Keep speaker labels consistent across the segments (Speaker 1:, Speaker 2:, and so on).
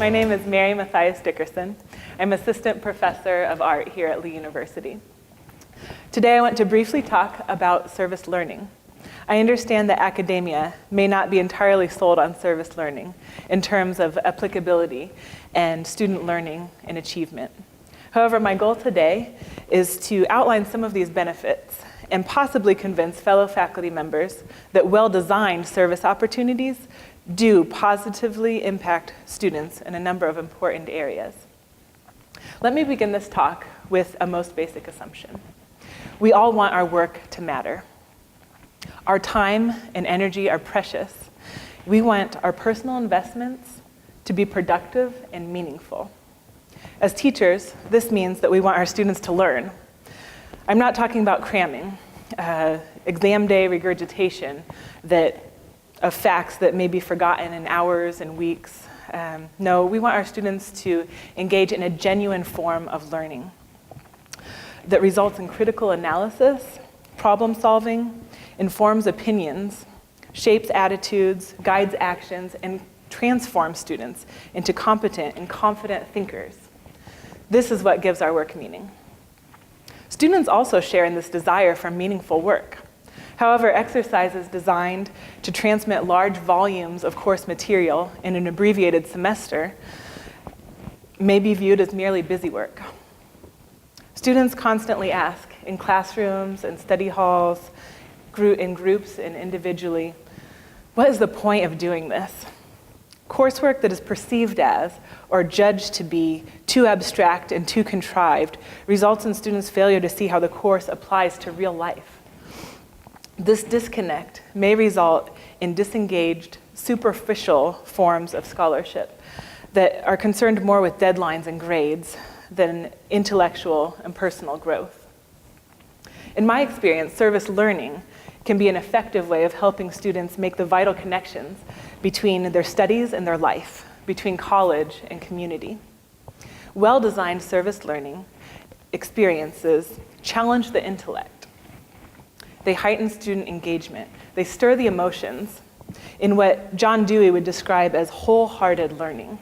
Speaker 1: My name is Mary Mathias-Dickerson. I'm Assistant Professor of Art here at Lee University. Today I want to briefly talk about service learning. I understand that academia may not be entirely sold on service learning in terms of applicability and student learning and achievement. However, my goal today is to outline some of these benefits and possibly convince fellow faculty members that well-designed service opportunities do positively impact students in a number of important areas. Let me begin this talk with a most basic assumption. We all want our work to matter. Our time and energy are precious. We want our personal investments to be productive and meaningful. As teachers, this means that we want our students to learn. I'm not talking about cramming, exam day regurgitation of facts that may be forgotten in hours and weeks. No, we want our students to engage in a genuine form of learning that results in critical analysis, problem solving, informs opinions, shapes attitudes, guides actions, and transforms students into competent and confident thinkers. This is what gives our work meaning. Students also share in this desire for meaningful work. However, exercises designed to transmit large volumes of course material in an abbreviated semester may be viewed as merely busy work. Students constantly ask in classrooms and study halls, in groups and individually, what is the point of doing this? Coursework that is perceived as or judged to be too abstract and too contrived results in students' failure to see how the course applies to real life. This disconnect may result in disengaged, superficial forms of scholarship that are concerned more with deadlines and grades than intellectual and personal growth. In my experience, service learning can be an effective way of helping students make the vital connections between their studies and their life, between college and community. Well-designed service learning experiences challenge the intellect. They heighten student engagement. They stir the emotions in what John Dewey would describe as wholehearted learning.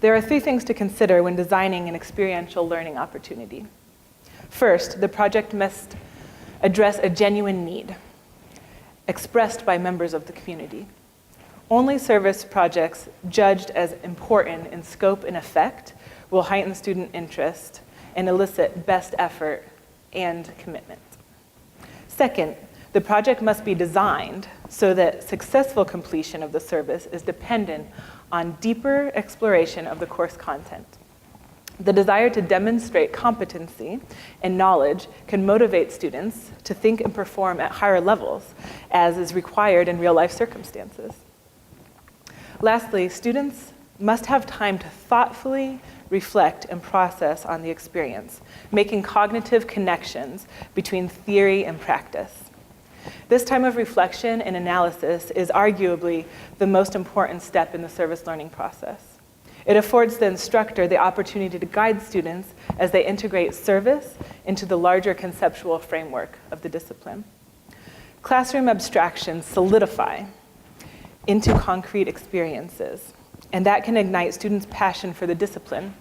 Speaker 1: There are 3 things to consider when designing an experiential learning opportunity. First, the project must address a genuine need expressed by members of the community. Only service projects judged as important in scope and effect will heighten student interest and elicit best effort and commitment. Second, the project must be designed so that successful completion of the service is dependent on deeper exploration of the course content. The desire to demonstrate competency and knowledge can motivate students to think and perform at higher levels, as is required in real-life circumstances. Lastly, students must have time to thoughtfully reflect and process on the experience, making cognitive connections between theory and practice. This time of reflection and analysis is arguably the most important step in the service learning process. It affords the instructor the opportunity to guide students as they integrate service into the larger conceptual framework of the discipline. Classroom abstractions solidify into concrete experiences, and that can ignite students' passion for the discipline,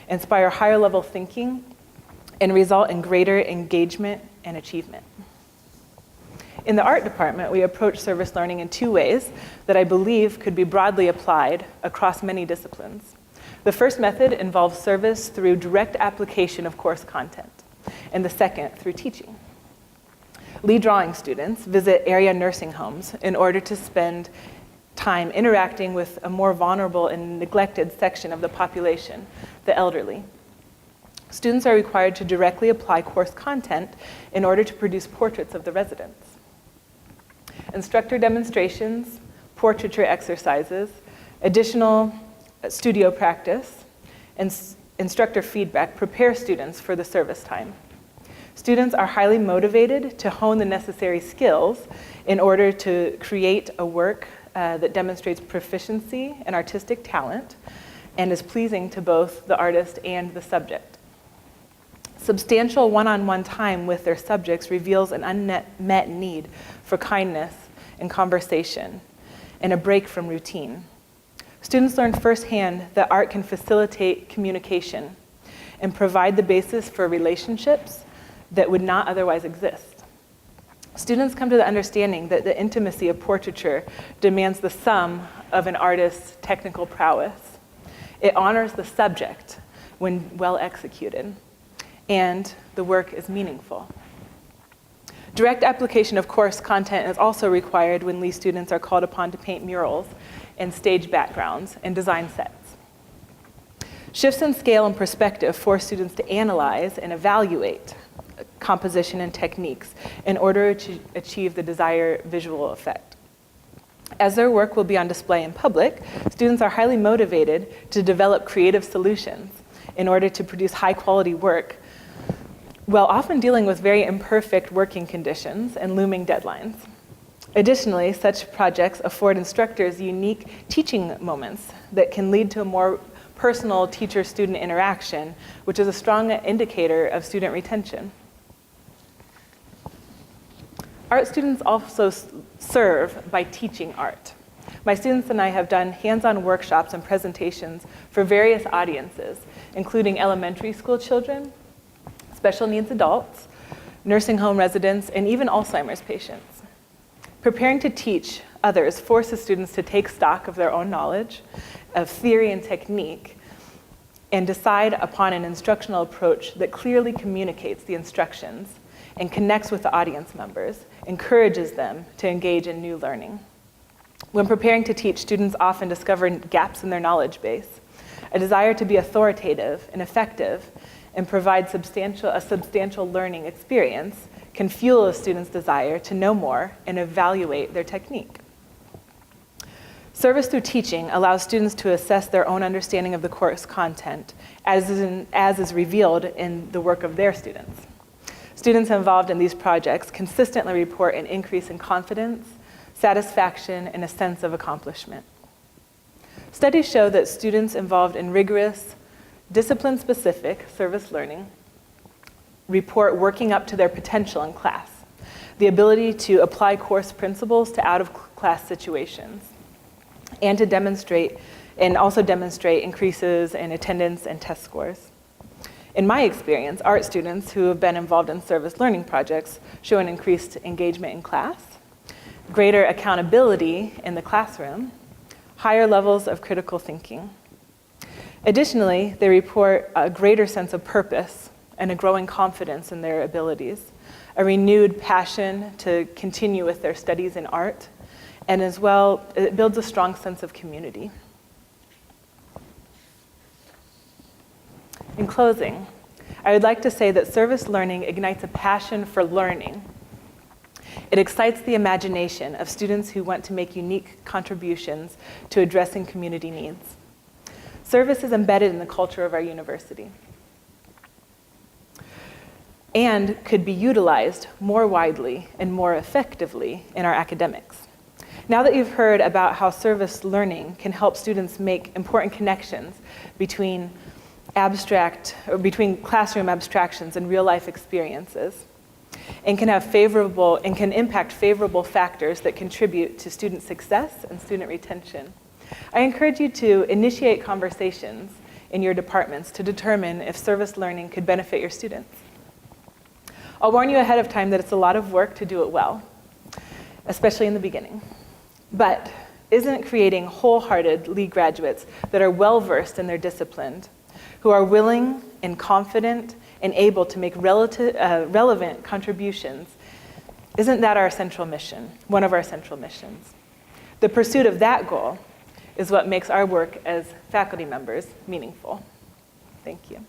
Speaker 1: inspire higher level thinking, and result in greater engagement and achievement. In the art department, we approach service learning in 2 ways that I believe could be broadly applied across many disciplines. The first method involves service through direct application of course content, and the second through teaching. Lee drawing students visit area nursing homes in order to spend time interacting with a more vulnerable and neglected section of the population, the elderly. Students are required to directly apply course content in order to produce portraits of the residents. Instructor demonstrations, portraiture exercises, additional studio practice, and instructor feedback prepare students for the service time. Students are highly motivated to hone the necessary skills in order to create a work that demonstrates proficiency and artistic talent and is pleasing to both the artist and the subject. Substantial one-on-one time with their subjects reveals an unmet need for kindness and conversation and a break from routine. Students learn firsthand that art can facilitate communication and provide the basis for relationships that would not otherwise exist. Students come to the understanding that the intimacy of portraiture demands the sum of an artist's technical prowess. It honors the subject when well executed, and the work is meaningful. Direct application of course content is also required when Lee students are called upon to paint murals and stage backgrounds and design sets. Shifts in scale and perspective force students to analyze and evaluate composition and techniques in order to achieve the desired visual effect. As their work will be on display in public, students are highly motivated to develop creative solutions in order to produce high-quality work, while often dealing with very imperfect working conditions and looming deadlines. Additionally, such projects afford instructors unique teaching moments that can lead to a more personal teacher-student interaction, which is a strong indicator of student retention. Art students also serve by teaching art. My students and I have done hands-on workshops and presentations for various audiences, including elementary school children, special needs adults, nursing home residents, and even Alzheimer's patients. Preparing to teach others forces students to take stock of their own knowledge, of theory and technique, and decide upon an instructional approach that clearly communicates the instructions and connects with the audience members, encourages them to engage in new learning. When preparing to teach, students often discover gaps in their knowledge base. A desire to be authoritative and effective and provide a substantial learning experience can fuel a student's desire to know more and evaluate their technique. Service through teaching allows students to assess their own understanding of the course content as is revealed in the work of their students. Students involved in these projects consistently report an increase in confidence, satisfaction, and a sense of accomplishment. Studies show that students involved in rigorous, discipline-specific service learning report working up to their potential in class, the ability to apply course principles to out-of-class situations, and also demonstrate increases in attendance and test scores. In my experience, art students who have been involved in service learning projects show an increased engagement in class, greater accountability in the classroom, higher levels of critical thinking. Additionally, they report a greater sense of purpose and a growing confidence in their abilities, a renewed passion to continue with their studies in art, and as well, it builds a strong sense of community. In closing, I would like to say that service learning ignites a passion for learning. It excites the imagination of students who want to make unique contributions to addressing community needs. Service is embedded in the culture of our university and could be utilized more widely and more effectively in our academics. Now that you've heard about how service learning can help students make important connections between classroom abstractions and real-life experiences, and can impact favorable factors that contribute to student success and student retention, I encourage you to initiate conversations in your departments to determine if service learning could benefit your students. I'll warn you ahead of time that it's a lot of work to do it well, especially in the beginning. But isn't creating wholehearted Lee graduates that are well-versed in their discipline, who are willing and confident and able to make relevant contributions, isn't that our central mission, one of our central missions? The pursuit of that goal is what makes our work as faculty members meaningful. Thank you.